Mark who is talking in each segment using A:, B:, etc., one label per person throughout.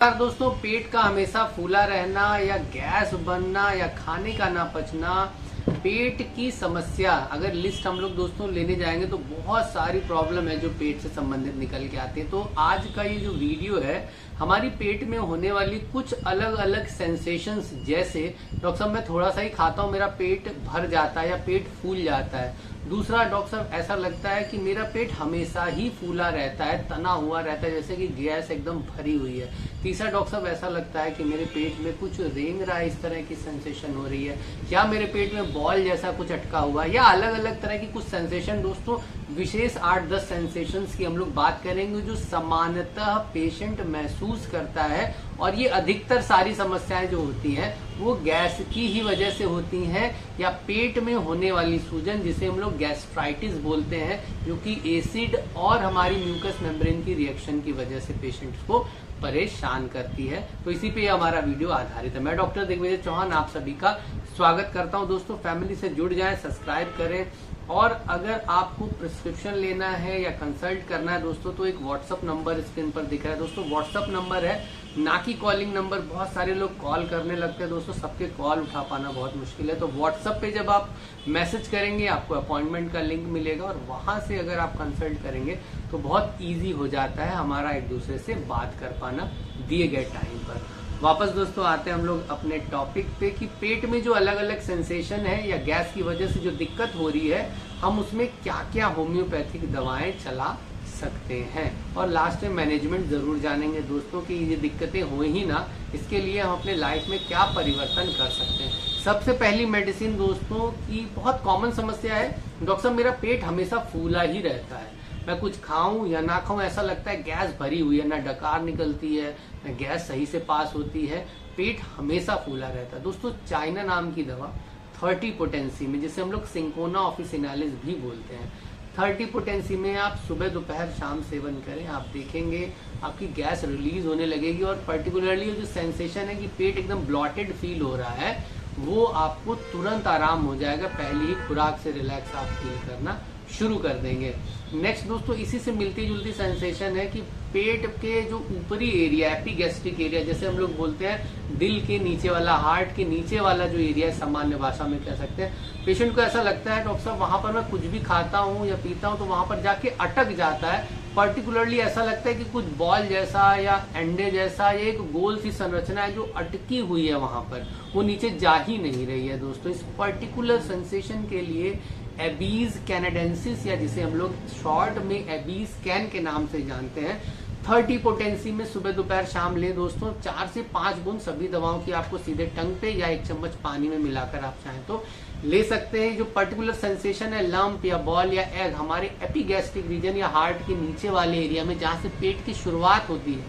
A: यार दोस्तों, पेट का हमेशा फूला रहना या गैस बनना या खाने का ना पचना, पेट की समस्या अगर लिस्ट हम लोग दोस्तों लेने जाएंगे तो बहुत सारी प्रॉब्लम है जो पेट से संबंधित निकल के आती है। तो आज का ये जो वीडियो है हमारी पेट में होने वाली कुछ अलग अलग सेंसेशंस, जैसे डॉक्टर साहब मैं थोड़ा सा ही खाता हूँ मेरा पेट भर जाता है या पेट फूल जाता है। दूसरा, डॉक्टर साहब ऐसा लगता है कि मेरा पेट हमेशा ही फूला रहता है, तना हुआ रहता है, जैसे कि गैस एकदम भरी हुई है। तीसरा, डॉक्टर साहब ऐसा लगता है कि मेरे पेट में कुछ रेंग रहा है, इस तरह की सेंसेशन हो रही है, या मेरे पेट में बॉल जैसा कुछ अटका हुआ है, या अलग अलग तरह की कुछ सेंसेशन। दोस्तों विशेष 8-10 सेंसेशंस की हम लोग बात करेंगे जो सामान्यतः पेशेंट महसूस करता है, और ये अधिकतर सारी समस्याएं जो होती हैं वो गैस की ही वजह से होती हैं, या पेट में होने वाली सूजन जिसे हम लोग गैस्ट्राइटिस बोलते हैं, जो कि एसिड और हमारी म्यूकस मेम्ब्रेन की रिएक्शन की वजह से पेशेंट्स को परेशान करती है। तो इसी पे हमारा वीडियो आधारित है। मैं डॉक्टर दिग्विजय चौहान आप सभी का स्वागत करता हूं। दोस्तों फैमिली से जुड़ जाएं, सब्सक्राइब करें, और अगर आपको प्रिस्क्रिप्शन लेना है या कंसल्ट करना है दोस्तों तो एक व्हाट्सअप नंबर स्क्रीन पर दिख रहा है। दोस्तों व्हाट्सअप नंबर है, ना कि कॉलिंग नंबर। बहुत सारे लोग कॉल करने लगते हैं दोस्तों, सबके कॉल उठा पाना बहुत मुश्किल है। तो व्हाट्सअप पे जब आप मैसेज करेंगे आपको अपॉइंटमेंट का लिंक मिलेगा, और वहां से अगर आप कंसल्ट करेंगे तो बहुत ईजी हो जाता है हमारा एक दूसरे से बात कर पाना दिए गए टाइम पर। वापस दोस्तों आते हैं हम लोग अपने टॉपिक पे कि पेट में जो अलग अलग सेंसेशन है या गैस की वजह से जो दिक्कत हो रही है, हम उसमें क्या क्या होम्योपैथिक दवाएं चला सकते हैं, और लास्ट में मैनेजमेंट जरूर जानेंगे दोस्तों कि ये दिक्कतें हो ही ना, इसके लिए हम अपने लाइफ में क्या परिवर्तन कर सकते हैं। सबसे पहली मेडिसिन दोस्तों की बहुत कॉमन समस्या है, डॉक्टर साहब मेरा पेट हमेशा फूला ही रहता है, मैं कुछ खाऊं या ना खाऊं ऐसा लगता है गैस भरी हुई है, ना डकार निकलती है ना गैस सही से पास होती है, पेट हमेशा फूला रहता है। दोस्तों चाइना नाम की दवा 30 पोटेंसी में, जिसे हम लोग सिंकोना ऑफिसिनालिस भी बोलते हैं, 30 पोटेंसी में आप सुबह दोपहर शाम सेवन करें, आप देखेंगे आपकी गैस रिलीज होने लगेगी, और पर्टिकुलरली जो सेंसेशन है कि पेट एकदम ब्लॉटेड फील हो रहा है वो आपको तुरंत आराम हो जाएगा। पहली ही खुराक से रिलैक्स आप फील करना शुरू कर देंगे। नेक्स्ट दोस्तों इसी से मिलती जुलती सेंसेशन है कि पेट के जो ऊपरी एरिया, एपिगैस्ट्रिक एरिया जैसे हम लोग बोलते हैं, दिल के नीचे वाला, हार्ट के नीचे वाला जो एरिया है, सामान्य भाषा में कह सकते हैं, पेशेंट को ऐसा लगता है डॉक्टर साहब वहां पर मैं कुछ भी खाता हूँ या पीता हूँ तो वहां पर जाके अटक जाता है। पर्टिकुलरली ऐसा लगता है कि कुछ बॉल जैसा या अंडे जैसा या एक गोल सी संरचना है जो अटकी हुई है वहां पर, वो नीचे जा ही नहीं रही है। दोस्तों इस पर्टिकुलर सेंसेशन के लिए एबीज कैनेडेंसिस, या जिसे हम लोग शॉर्ट में एबीज कैन के नाम से जानते हैं, 30 पोटेंसी में सुबह दोपहर शाम ले दोस्तों। 4 से 5 बूंद सभी दवाओं की आपको सीधे टंग पे या 1 चम्मच पानी में मिलाकर आप चाहें तो ले सकते हैं। जो पर्टिकुलर सेंसेशन है लंप या बॉल या एग हमारे एपिगैस्ट्रिक रीजन या हार्ट के नीचे वाले एरिया में, जहां से पेट की शुरुआत होती है,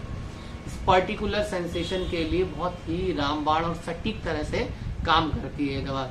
A: इस पर्टिकुलर सेंसेशन के लिए बहुत ही रामबाण और सटीक तरह से काम करती है दवा।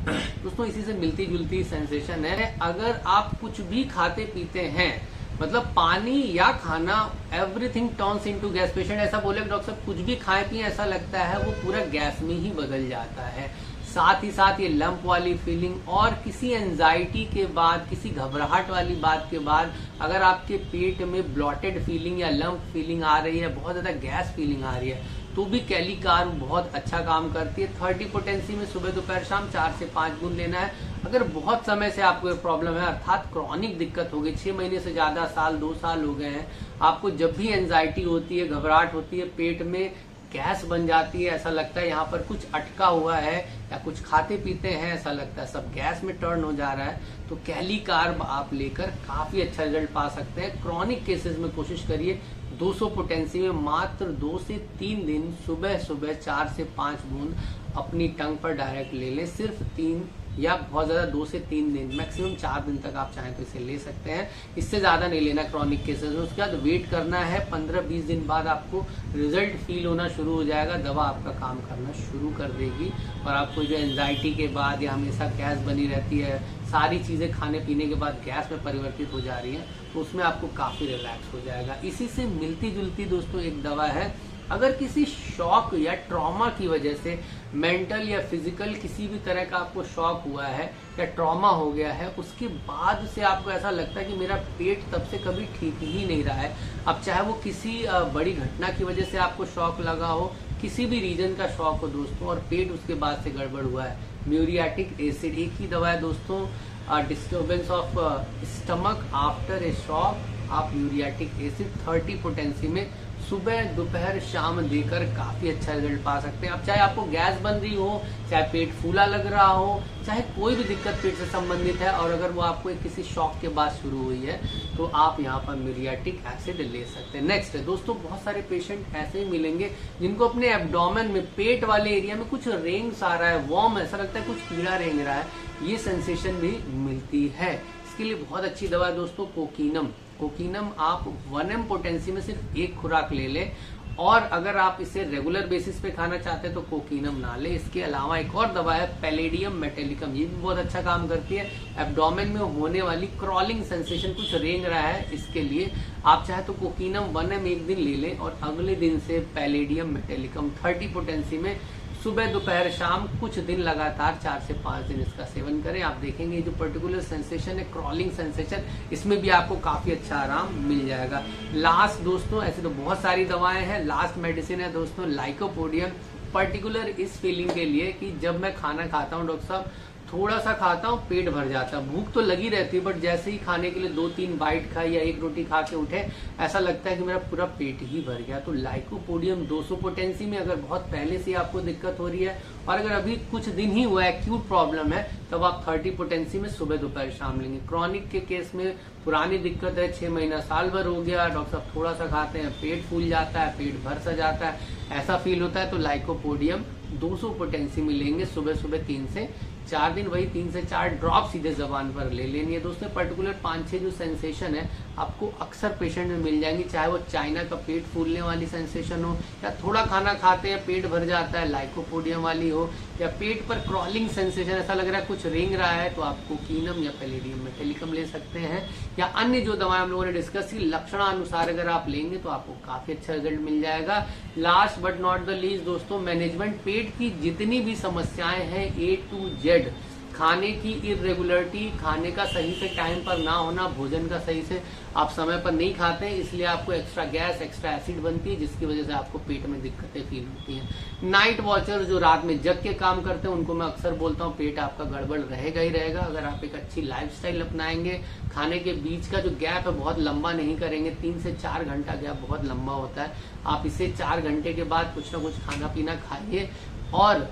A: दोस्तों इसी से मिलती जुलती सेंसेशन है, अगर आप कुछ भी खाते पीते हैं, मतलब पानी या खाना, everything turns into gas. Patient ऐसा बोले डॉक्टर साहब कुछ भी खाए पिए ऐसा लगता है वो पूरा गैस में ही बदल जाता है। साथ ही साथ ये लंप वाली फीलिंग, और किसी एंजाइटी के बाद, किसी घबराहट वाली बात के बाद अगर आपके पेट में ब्लॉटेड फीलिंग या लंप फीलिंग आ रही है, बहुत ज्यादा गैस फीलिंग आ रही है, तो भी कैलिकार बहुत अच्छा काम करती है। 30 पोटेंसी में सुबह दोपहर शाम 4 से 5 बूंद लेना है। अगर बहुत समय से आपको प्रॉब्लम है, अर्थात क्रॉनिक दिक्कत हो गई, 6 महीने से ज्यादा, साल 2 साल हो गए हैं, आपको जब भी एंजाइटी होती है, घबराहट होती है, पेट में गैस बन जाती है, ऐसा लगता है यहाँ पर कुछ अटका हुआ है, या कुछ खाते पीते हैं ऐसा लगता है सब गैस में टर्न हो जा रहा है, तो कैलिकार्ब आप लेकर काफी अच्छा रिजल्ट पा सकते हैं। क्रॉनिक केसेस में कोशिश करिए 200 पोटेंसी में मात्र 2 से 3 दिन सुबह सुबह 4 से 5 बूंद अपनी टंग पर डायरेक्ट ले लें, सिर्फ 3 या बहुत ज्यादा 2 से 3 दिन, मैक्सिमम 4 दिन तक आप चाहें तो इसे ले सकते हैं, इससे ज्यादा नहीं लेना क्रॉनिक केसेस में। उसके बाद वेट करना है, 15-20 दिन बाद आपको रिजल्ट फील होना शुरू हो जाएगा, दवा आपका काम करना शुरू कर देगी, और आपको जो एंजाइटी के बाद या हमेशा गैस बनी रहती है, सारी चीजें खाने पीने के बाद गैस में परिवर्तित हो जा रही है, तो उसमें आपको काफी रिलैक्स हो जाएगा। इसी से मिलती जुलती दोस्तों एक दवा है अगर किसी शॉक या ट्रॉमा की वजह से मेंटल या फिजिकल किसी भी तरह का आपको शॉक हुआ है या ट्रॉमा हो गया है, उसके बाद से आपको ऐसा लगता है कि मेरा पेट तब से कभी ठीक ही नहीं रहा है, अब चाहे वो किसी बड़ी घटना की वजह से आपको शॉक लगा हो, किसी भी रीजन का शॉक हो दोस्तों, और पेट उसके बाद से गड़बड़ हुआ है, म्यूरियाटिक एसिड एक ही दवा है दोस्तों, disturbance of stomach after a shock, आप म्यूरियाटिक एसिड 30 पोटेंसी में सुबह दोपहर शाम देकर काफी अच्छा रिजल्ट पा सकते हैं। अब चाहे आपको गैस बन रही हो, चाहे पेट फूला लग रहा हो, चाहे कोई भी दिक्कत पेट से संबंधित है, और अगर वो आपको किसी शॉक के बाद शुरू हुई है तो आप यहाँ पर म्यूरियाटिक एसिड ले सकते हैं। नेक्स्ट है दोस्तों, बहुत सारे पेशेंट ऐसे ही मिलेंगे जिनको अपने एब्डोमेन में, पेट वाले एरिया में कुछ रेंग्स आ रहा है, वार्म, ऐसा लगता है कुछ कीड़ा रेंग रहा है, ये सेंसेशन भी मिलती है। इसके लिए बहुत अच्छी दवा है दोस्तों कोकीनम। कोकीनम आप 1 mg पोटेंसी में सिर्फ एक खुराक ले लें, और अगर आप इसे रेगुलर बेसिस पे खाना चाहते हैं तो कोकीनम ना ले। इसके अलावा एक और दवा है पैलेडियम मेटेलिकम, ये भी बहुत अच्छा काम करती है। एब्डोमेन में होने वाली क्रॉलिंग सेंसेशन, कुछ रेंग रहा है, इसके लिए आप चाहे तो कोकीनम 1 mg एक दिन ले लें, और अगले दिन से पैलेडियम मेटेलिकम 30 पोटेंसी में सुबह दोपहर शाम कुछ दिन लगातार 4 से 5 दिन इसका सेवन करें। आप देखेंगे जो पर्टिकुलर सेंसेशन है, क्रॉलिंग सेंसेशन, इसमें भी आपको काफी अच्छा आराम मिल जाएगा। लास्ट दोस्तों, ऐसे तो बहुत सारी दवाएं हैं, लास्ट मेडिसिन है दोस्तों लाइकोपोडियम, पर्टिकुलर इस फीलिंग के लिए कि जब मैं खाना खाता हूँ डॉक्टर साहब, थोड़ा सा खाता हूँ पेट भर जाता है, भूख तो लगी रहती है, बट जैसे ही खाने के लिए 2-3 बाइट खाई या एक रोटी खा के उठे, ऐसा लगता है कि मेरा पूरा पेट ही भर गया। तो लाइकोपोडियम 200 पोटेंसी में, अगर बहुत पहले से आपको दिक्कत हो रही है और अगर अभी कुछ दिन ही हुआ है, एक्यूट प्रॉब्लम है, तब आप 30 पोटेंसी में सुबह दोपहर शाम लेंगे। क्रॉनिक के केस में पुरानी दिक्कत है, 6 महीना साल भर हो गया, डॉक्टर साहब थोड़ा सा खाते हैं पेट फूल जाता है, पेट भर सा जाता है, ऐसा फील होता है, तो लाइकोपोडियम 200 पोटेंसी में लेंगे सुबह सुबह 3 से 4 दिन, वही 3 से 4 ड्रॉप सीधे जबान पर ले लेनी है दोस्तों। पर्टिकुलर 5-6 जो सेंसेशन है आपको अक्सर पेशेंट में मिल जाएंगी, चाहे वो चाइना का पेट फूलने वाली सेंसेशन हो, या थोड़ा खाना खाते हैं पेट भर जाता है लाइकोपोडियम वाली हो, या पेट पर क्रॉलिंग सेंसेशन, ऐसा लग रहा है कुछ रेंग रहा है, तो आप कोकीनम या पैलेडियम मेटेलिकम ले सकते हैं। या अन्य जो दवाएं हम लोगों ने डिस्कस की, लक्षणानुसार अगर आप लेंगे तो आपको काफी अच्छा रिजल्ट मिल जाएगा। Last but not the least दोस्तों, मैनेजमेंट, पेट की जितनी भी समस्याएं हैं A to Z, खाने की इरेगुलरिटी, खाने का सही से टाइम पर ना होना, भोजन का सही से आप समय पर नहीं खाते हैं, इसलिए आपको एक्स्ट्रा गैस, एक्स्ट्रा एसिड बनती है, जिसकी वजह से आपको पेट में दिक्कतें फील होती हैं। नाइट वॉचर जो रात में जग के काम करते हैं, उनको मैं अक्सर बोलता हूँ पेट आपका गड़बड़ रहेगा ही रहेगा। अगर आप एक अच्छी लाइफस्टाइल अपनाएंगे, खाने के बीच का जो गैप है बहुत लंबा नहीं करेंगे, 3 से 4 घंटा गैप बहुत लंबा होता है, आप इसे 4 घंटे के बाद कुछ ना कुछ खाना पीना खाइए, और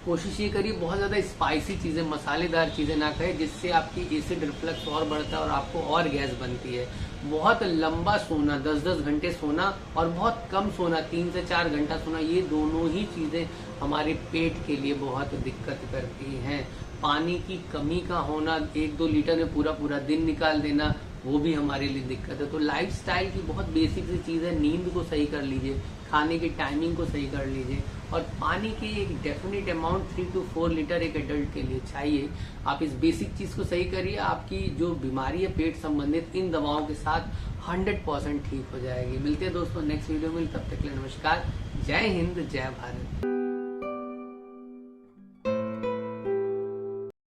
A: कोशिश ये करिए बहुत ज्यादा स्पाइसी चीजें, मसालेदार चीजें ना खाएं, जिससे आपकी एसिड रिफ्लक्स और बढ़ता है और आपको और गैस बनती है। बहुत लंबा सोना, 10-10 घंटे सोना, और बहुत कम सोना, 3 से 4 घंटा सोना, ये दोनों ही चीजें हमारे पेट के लिए बहुत दिक्कत करती हैं। पानी की कमी का होना, 1-2 लीटर में पूरा पूरा दिन निकाल देना, वो भी हमारे लिए दिक्कत है। तो लाइफस्टाइल की बहुत बेसिक सी चीज है, नींद को सही कर लीजिए, खाने की टाइमिंग को सही कर लीजिए, और पानी की एक डेफिनेट अमाउंट 3 to 4 लीटर एक एडल्ट के लिए चाहिए। आप इस बेसिक चीज को सही करिए, आपकी जो बीमारी है पेट संबंधित, इन दवाओं के साथ 100% ठीक हो जाएगी। मिलते हैं दोस्तों नेक्स्ट वीडियो में, तब तक के लिए नमस्कार, जय हिंद, जय भारत।